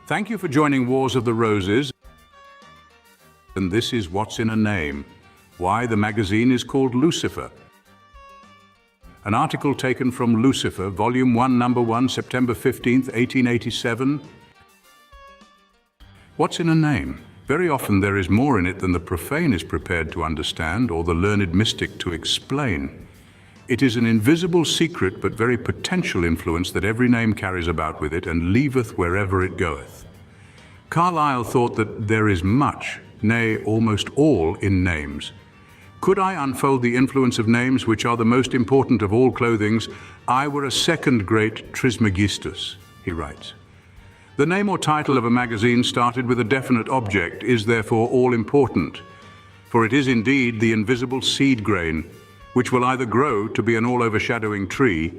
Thank you for joining Wars of the Roses. And this is What's in a Name, Why the Magazine Is Called Lucifer. An article taken from Lucifer, Volume 1, Number 1, September 15th, 1887. What's in a name? Very often there is more in it than the profane is prepared to understand or the learned mystic to explain. It is an invisible secret but very potential influence that every name carries about with it and leaveth wherever it goeth. Carlyle thought that there is much, nay, almost all, in names. Could I unfold the influence of names, which are the most important of all clothings, I were a second great Trismegistus, he writes. The name or title of a magazine started with a definite object is therefore all important, for it is indeed the invisible seed grain, which will either grow to be an all-overshadowing tree,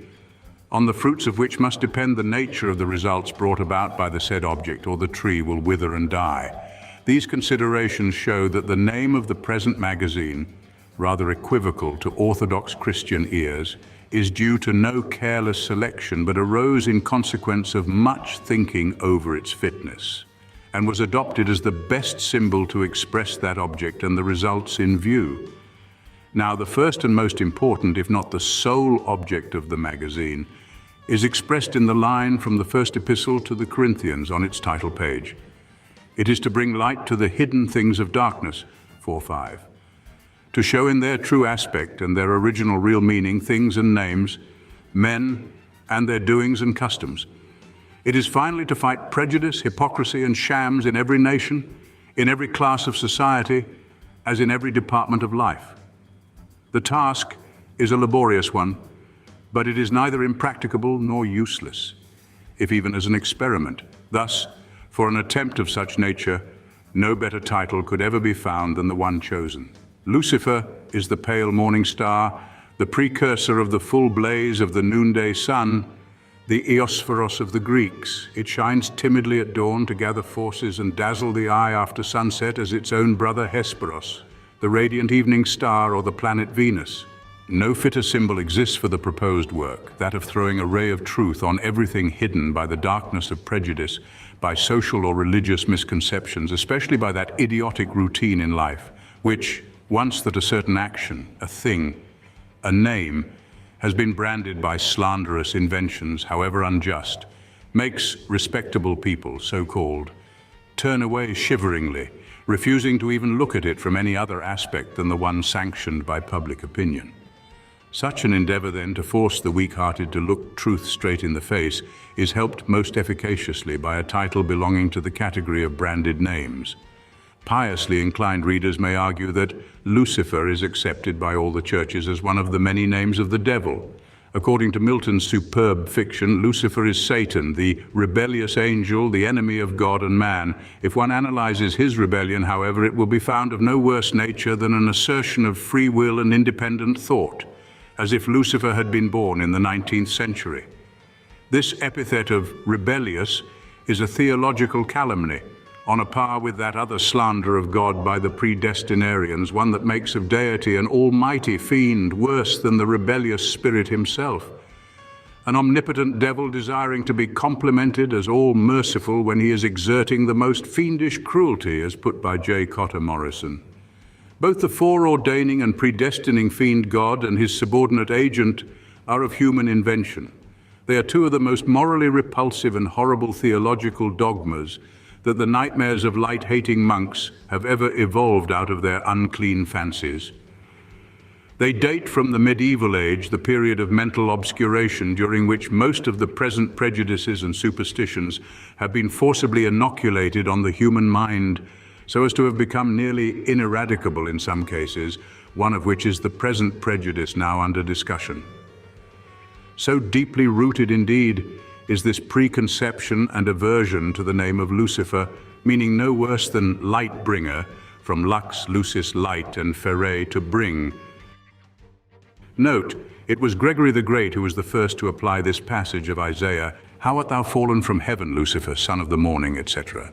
on the fruits of which must depend the nature of the results brought about by the said object, or the tree will wither and die. These considerations show that the name of the present magazine, rather equivocal to orthodox Christian ears, is due to no careless selection, but arose in consequence of much thinking over its fitness, and was adopted as the best symbol to express that object and the results in view. Now, the first and most important, if not the sole object of the magazine, is expressed in the line from the first epistle to the Corinthians on its title page. It is to bring light to the hidden things of darkness, 4:5. To show in their true aspect and their original real meaning things and names, men, and their doings and customs. It is finally to fight prejudice, hypocrisy, and shams in every nation, in every class of society, as in every department of life. The task is a laborious one, but it is neither impracticable nor useless, if even as an experiment. Thus, for an attempt of such nature, no better title could ever be found than the one chosen. Lucifer is the pale morning star, the precursor of the full blaze of the noonday sun, the Eosphoros of the Greeks. It shines timidly at dawn to gather forces and dazzle the eye after sunset as its own brother Hesperos, the radiant evening star, or the planet Venus. No fitter symbol exists for the proposed work, that of throwing a ray of truth on everything hidden by the darkness of prejudice, by social or religious misconceptions, especially by that idiotic routine in life, which, once that a certain action, a thing, a name, has been branded by slanderous inventions, however unjust, makes respectable people, so-called, turn away shiveringly, refusing to even look at it from any other aspect than the one sanctioned by public opinion. Such an endeavour, then, to force the weak-hearted to look truth straight in the face is helped most efficaciously by a title belonging to the category of branded names. Piously inclined readers may argue that Lucifer is accepted by all the churches as one of the many names of the devil. According to Milton's superb fiction, Lucifer is Satan, the rebellious angel, the enemy of God and man. If one analyzes his rebellion, however, it will be found of no worse nature than an assertion of free will and independent thought, as if Lucifer had been born in the 19th century. This epithet of rebellious is a theological calumny, on a par with that other slander of God by the predestinarians, one that makes of deity an almighty fiend worse than the rebellious spirit himself, an omnipotent devil desiring to be complimented as all-merciful when he is exerting the most fiendish cruelty, as put by J. Cotter Morrison. Both the foreordaining and predestining fiend God and his subordinate agent are of human invention. They are two of the most morally repulsive and horrible theological dogmas that the nightmares of light-hating monks have ever evolved out of their unclean fancies. They date from the medieval age, the period of mental obscuration during which most of the present prejudices and superstitions have been forcibly inoculated on the human mind so as to have become nearly ineradicable in some cases, one of which is the present prejudice now under discussion. So deeply rooted indeed is this preconception and aversion to the name of Lucifer, meaning no worse than light bringer, from lux, lucis, light, and ferre, to bring. Note, it was Gregory the Great who was the first to apply this passage of Isaiah, "How art thou fallen from heaven, Lucifer, son of the morning," etc.,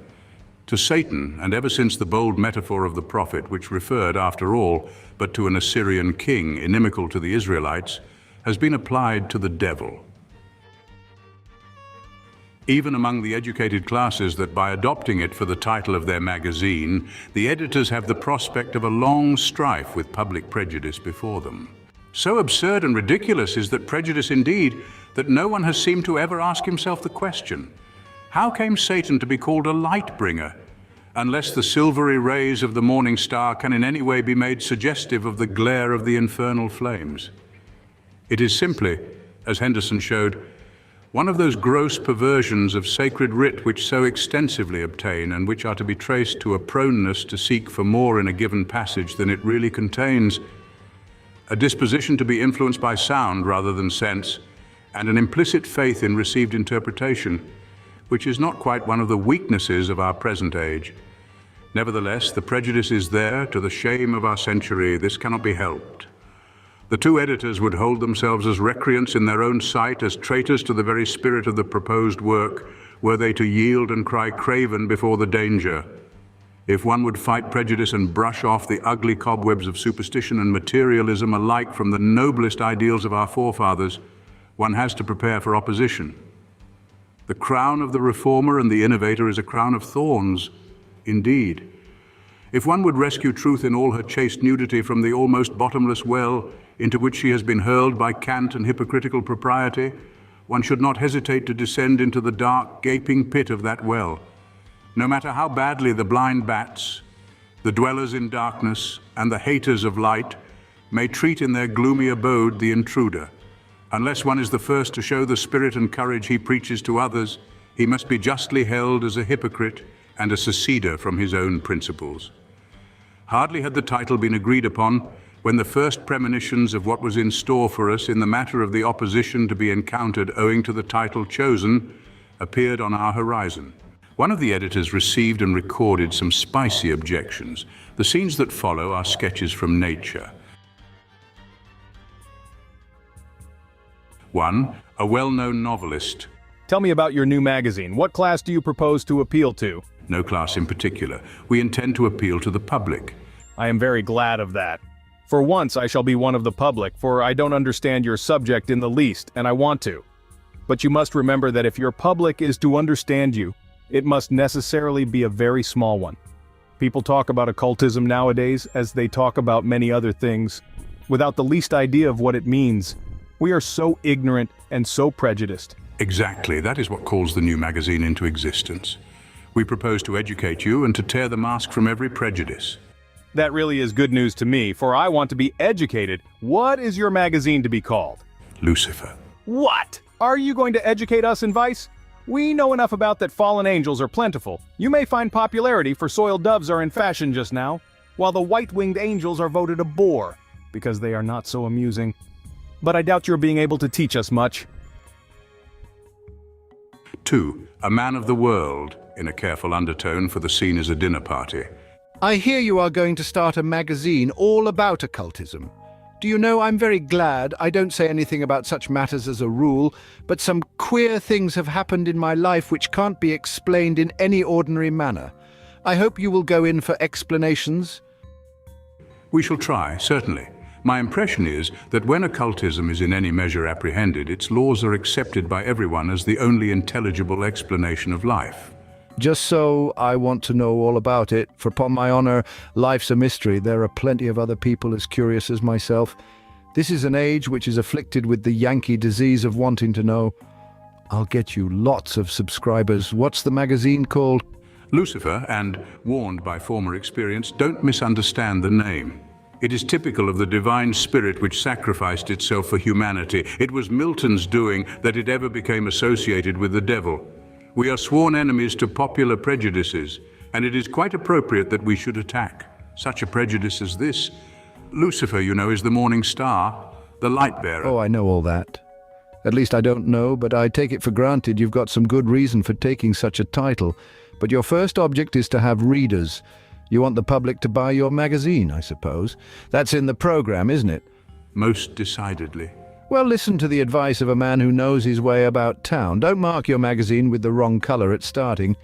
to Satan, and ever since the bold metaphor of the prophet, which referred, after all, but to an Assyrian king inimical to the Israelites, has been applied to the devil. Even among the educated classes that by adopting it for the title of their magazine, the editors have the prospect of a long strife with public prejudice before them. So absurd and ridiculous is that prejudice indeed, that no one has seemed to ever ask himself the question, how came Satan to be called a light bringer, unless the silvery rays of the morning star can in any way be made suggestive of the glare of the infernal flames? It is simply, as Henderson showed, one of those gross perversions of sacred writ which so extensively obtain and which are to be traced to a proneness to seek for more in a given passage than it really contains, a disposition to be influenced by sound rather than sense, and an implicit faith in received interpretation, which is not quite one of the weaknesses of our present age. Nevertheless, the prejudice is there, to the shame of our century. This cannot be helped. The two editors would hold themselves as recreants in their own sight, as traitors to the very spirit of the proposed work, were they to yield and cry craven before the danger. If one would fight prejudice and brush off the ugly cobwebs of superstition and materialism alike from the noblest ideals of our forefathers, one has to prepare for opposition. The crown of the reformer and the innovator is a crown of thorns, indeed. If one would rescue truth in all her chaste nudity from the almost bottomless well into which she has been hurled by cant and hypocritical propriety, one should not hesitate to descend into the dark, gaping pit of that well. No matter how badly the blind bats, the dwellers in darkness, and the haters of light may treat in their gloomy abode the intruder, unless one is the first to show the spirit and courage he preaches to others, he must be justly held as a hypocrite and a seceder from his own principles. Hardly had the title been agreed upon when the first premonitions of what was in store for us in the matter of the opposition to be encountered owing to the title chosen appeared on our horizon. One of the editors received and recorded some spicy objections. The scenes that follow are sketches from nature. 1. A well-known novelist. Tell me about your new magazine. What class do you propose to appeal to? No class in particular. We intend to appeal to the public. I am very glad of that. For once I shall be one of the public, for I don't understand your subject in the least, and I want to. But you must remember that if your public is to understand you, it must necessarily be a very small one. People talk about occultism nowadays as they talk about many other things, without the least idea of what it means. We are so ignorant and so prejudiced. Exactly, that is what calls the new magazine into existence. We propose to educate you and to tear the mask from every prejudice. That really is good news to me, for I want to be educated. What is your magazine to be called? Lucifer. What? Are you going to educate us in vice? We know enough about that fallen angels are plentiful. You may find popularity, for soiled doves are in fashion just now, while the white-winged angels are voted a bore, because they are not so amusing. But I doubt you're being able to teach us much. 2. A man of the world, in a careful undertone, for the scene is a dinner party. I hear you are going to start a magazine all about occultism. Do you know, I'm very glad. I don't say anything about such matters as a rule, but some queer things have happened in my life which can't be explained in any ordinary manner. I hope you will go in for explanations. We shall try, certainly. My impression is that when occultism is in any measure apprehended, its laws are accepted by everyone as the only intelligible explanation of life. Just so, I want to know all about it, for upon my honor, life's a mystery. There are plenty of other people as curious as myself. This is an age which is afflicted with the Yankee disease of wanting to know. I'll get you lots of subscribers. What's the magazine called? Lucifer, and, warned by former experience, don't misunderstand the name. It is typical of the divine spirit which sacrificed itself for humanity. It was Milton's doing that it ever became associated with the devil. We are sworn enemies to popular prejudices, and it is quite appropriate that we should attack such a prejudice as this. Lucifer, you know, is the morning star, the light bearer. Oh, I know all that. At least I don't know, but I take it for granted you've got some good reason for taking such a title. But your first object is to have readers. You want the public to buy your magazine, I suppose. That's in the program, isn't it? Most decidedly. Well, listen to the advice of a man who knows his way about town. Don't mark your magazine with the wrong color at starting.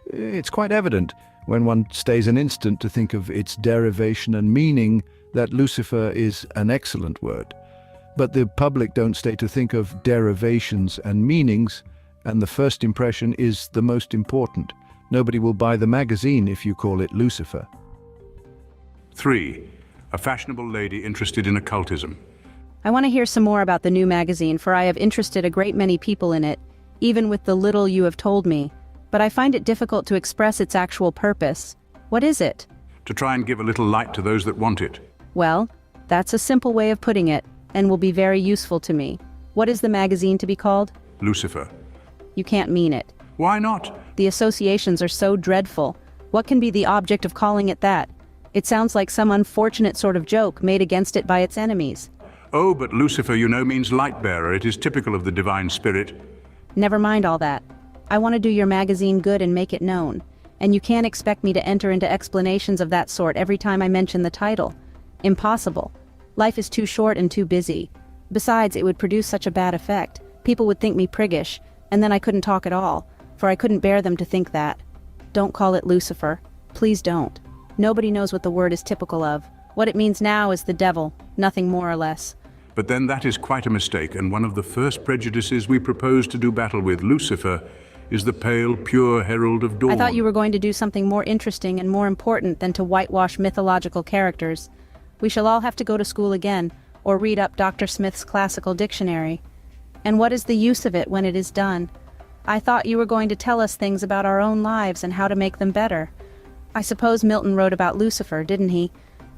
It's quite evident, when one stays an instant to think of its derivation and meaning, that Lucifer is an excellent word. But the public don't stay to think of derivations and meanings, And the first impression is the most important. Nobody will buy the magazine if you call it Lucifer. 3. A fashionable lady interested in occultism. I want to hear some more about the new magazine, for I have interested a great many people in it, even with the little you have told me, but I find it difficult to express its actual purpose. What is it? To try and give a little light to those that want it. Well, that's a simple way of putting it, and will be very useful to me. What is the magazine to be called? Lucifer. You can't mean it. Why not? The associations are so dreadful. What can be the object of calling it that? It sounds like some unfortunate sort of joke made against it by its enemies. Oh, but Lucifer, you know, means light-bearer. It is typical of the divine spirit. Never mind all that. I want to do your magazine good and make it known. And you can't expect me to enter into explanations of that sort every time I mention the title. Impossible. Life is too short and too busy. Besides, it would produce such a bad effect. People would think me priggish, and then I couldn't talk at all, for I couldn't bear them to think that. Don't call it Lucifer. Please don't. Nobody knows what the word is typical of. What it means now is the devil, nothing more or less. But then that is quite a mistake, and one of the first prejudices we propose to do battle with, Lucifer, is the pale, pure herald of dawn. I thought you were going to do something more interesting and more important than to whitewash mythological characters. We shall all have to go to school again, or read up Dr. Smith's classical dictionary. And what is the use of it when it is done? I thought you were going to tell us things about our own lives and how to make them better. I suppose Milton wrote about Lucifer, didn't he?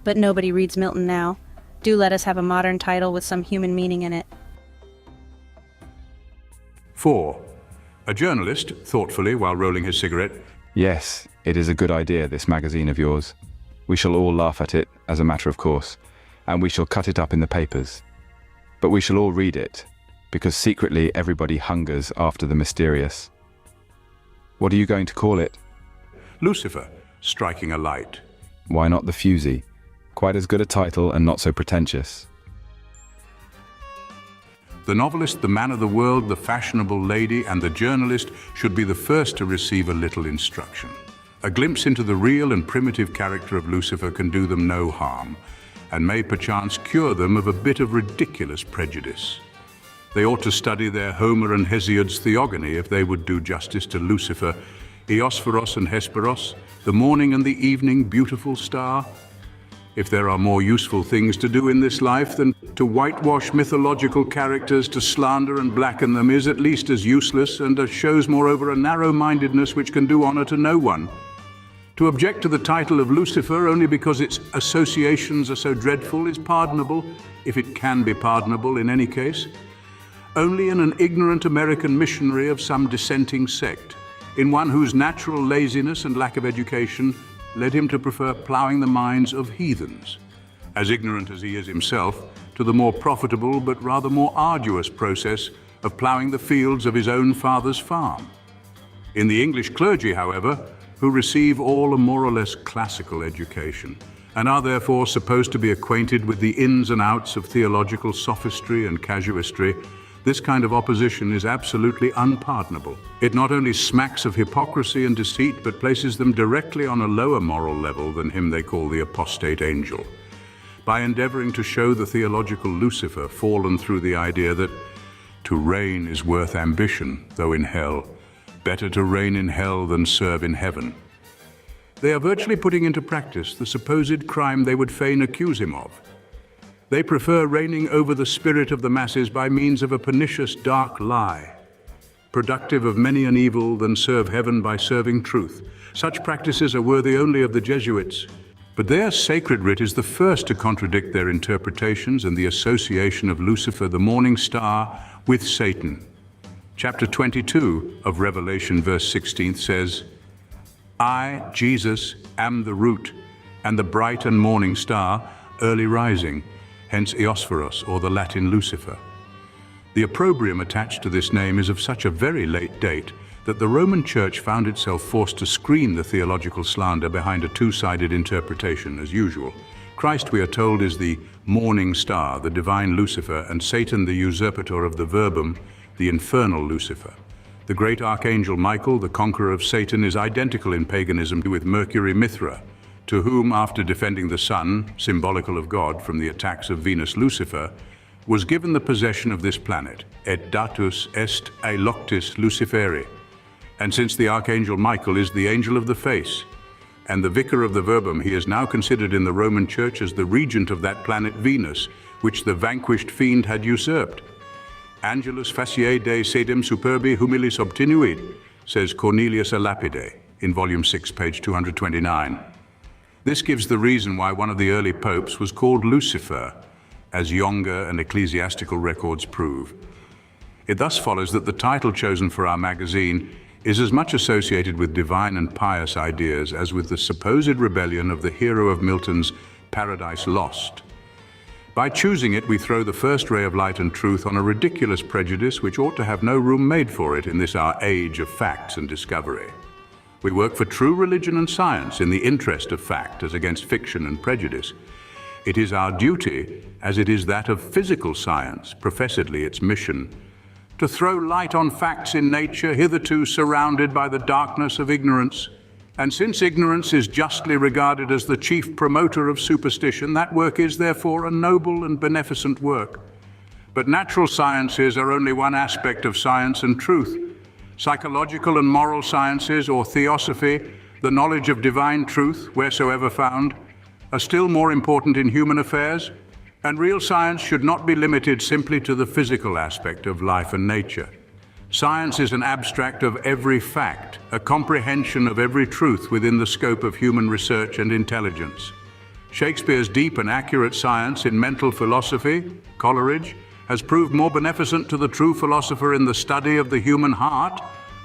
But nobody reads Milton now. Do let us have a modern title with some human meaning in it. 4. A journalist, thoughtfully while rolling his cigarette. Yes, it is a good idea, this magazine of yours. We shall all laugh at it, as a matter of course, and we shall cut it up in the papers. But we shall all read it, because secretly everybody hungers after the mysterious. What are you going to call it? Lucifer, striking a light. Why not the Fusey? Quite as good a title and not so pretentious. The novelist, the man of the world, the fashionable lady, and the journalist should be the first to receive a little instruction. A glimpse into the real and primitive character of Lucifer can do them no harm, and may perchance cure them of a bit of ridiculous prejudice. They ought to study their Homer and Hesiod's theogony if they would do justice to Lucifer, Eosphoros and Hesperos, the morning and the evening beautiful star. If there are more useful things to do in this life than to whitewash mythological characters, to slander and blacken them is at least as useless, and shows moreover a narrow-mindedness which can do honor to no one. To object to the title of Lucifer only because its associations are so dreadful is pardonable, if it can be pardonable in any case, only in an ignorant American missionary of some dissenting sect, in one whose natural laziness and lack of education led him to prefer ploughing the minds of heathens, as ignorant as he is himself, to the more profitable but rather more arduous process of ploughing the fields of his own father's farm. In the English clergy, however, who receive all a more or less classical education, and are therefore supposed to be acquainted with the ins and outs of theological sophistry and casuistry, this kind of opposition is absolutely unpardonable. It not only smacks of hypocrisy and deceit, but places them directly on a lower moral level than him they call the apostate angel. By endeavoring to show the theological Lucifer fallen through the idea that to reign is worth ambition, though in hell, better to reign in hell than serve in heaven. They are virtually putting into practice the supposed crime they would fain accuse him of. They prefer reigning over the spirit of the masses by means of a pernicious dark lie, productive of many an evil than serve heaven by serving truth. Such practices are worthy only of the Jesuits, but their sacred writ is the first to contradict their interpretations and the association of Lucifer, the morning star, with Satan. Chapter 22 of Revelation, verse 16 says, I, Jesus, am the root, and the bright and morning star, early rising, hence Eosphoros, or the Latin Lucifer. The opprobrium attached to this name is of such a very late date that the Roman Church found itself forced to screen the theological slander behind a two-sided interpretation, as usual. Christ, we are told, is the morning star, the divine Lucifer, and Satan the usurpator of the verbum, the infernal Lucifer. The great archangel Michael, the conqueror of Satan, is identical in paganism with Mercury Mithra, to whom, after defending the sun, symbolical of God, from the attacks of Venus Lucifer, was given the possession of this planet, et datus est aeloctis Luciferi. And since the Archangel Michael is the angel of the face, and the vicar of the verbum, he is now considered in the Roman Church as the regent of that planet Venus, which the vanquished fiend had usurped. Angelus faciae de sedem superbi humilis obtinuit, says Cornelius a Lapide, in volume 6, page 229. This gives the reason why one of the early popes was called Lucifer, as Younger and ecclesiastical records prove. It thus follows that the title chosen for our magazine is as much associated with divine and pious ideas as with the supposed rebellion of the hero of Milton's Paradise Lost. By choosing it, we throw the first ray of light and truth on a ridiculous prejudice which ought to have no room made for it in this our age of facts and discovery. We work for true religion and science in the interest of fact as against fiction and prejudice. It is our duty, as it is that of physical science, professedly its mission, to throw light on facts in nature hitherto surrounded by the darkness of ignorance. And since ignorance is justly regarded as the chief promoter of superstition, that work is therefore a noble and beneficent work. But natural sciences are only one aspect of science and truth. Psychological and moral sciences, or theosophy, the knowledge of divine truth, wheresoever found, are still more important in human affairs, and real science should not be limited simply to the physical aspect of life and nature. Science is an abstract of every fact, a comprehension of every truth within the scope of human research and intelligence. Shakespeare's deep and accurate science in mental philosophy, Coleridge, has proved more beneficent to the true philosopher in the study of the human heart,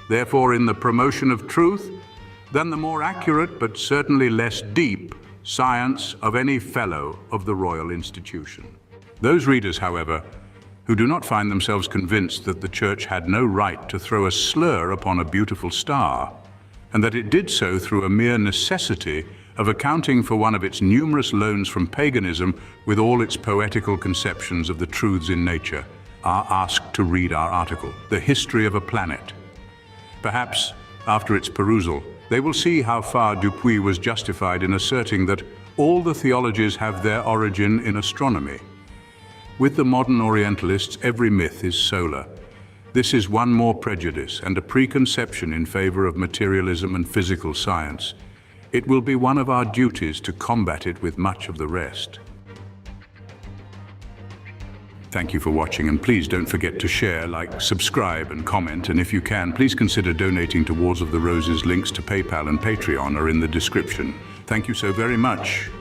therefore in the promotion of truth, than the more accurate but certainly less deep science of any fellow of the Royal Institution. Those readers, however, who do not find themselves convinced that the Church had no right to throw a slur upon a beautiful star, and that it did so through a mere necessity of accounting for one of its numerous loans from paganism with all its poetical conceptions of the truths in nature, are asked to read our article, The History of a Planet. Perhaps, after its perusal, they will see how far Dupuy was justified in asserting that all the theologies have their origin in astronomy. With the modern Orientalists, every myth is solar. This is one more prejudice and a preconception in favor of materialism and physical science. It will be one of our duties to combat it with much of the rest. Thank you for watching, and please don't forget to share, like, subscribe and comment, and if you can, please consider donating to Wars of the Roses. Links to PayPal and Patreon are in the description. Thank you so very much.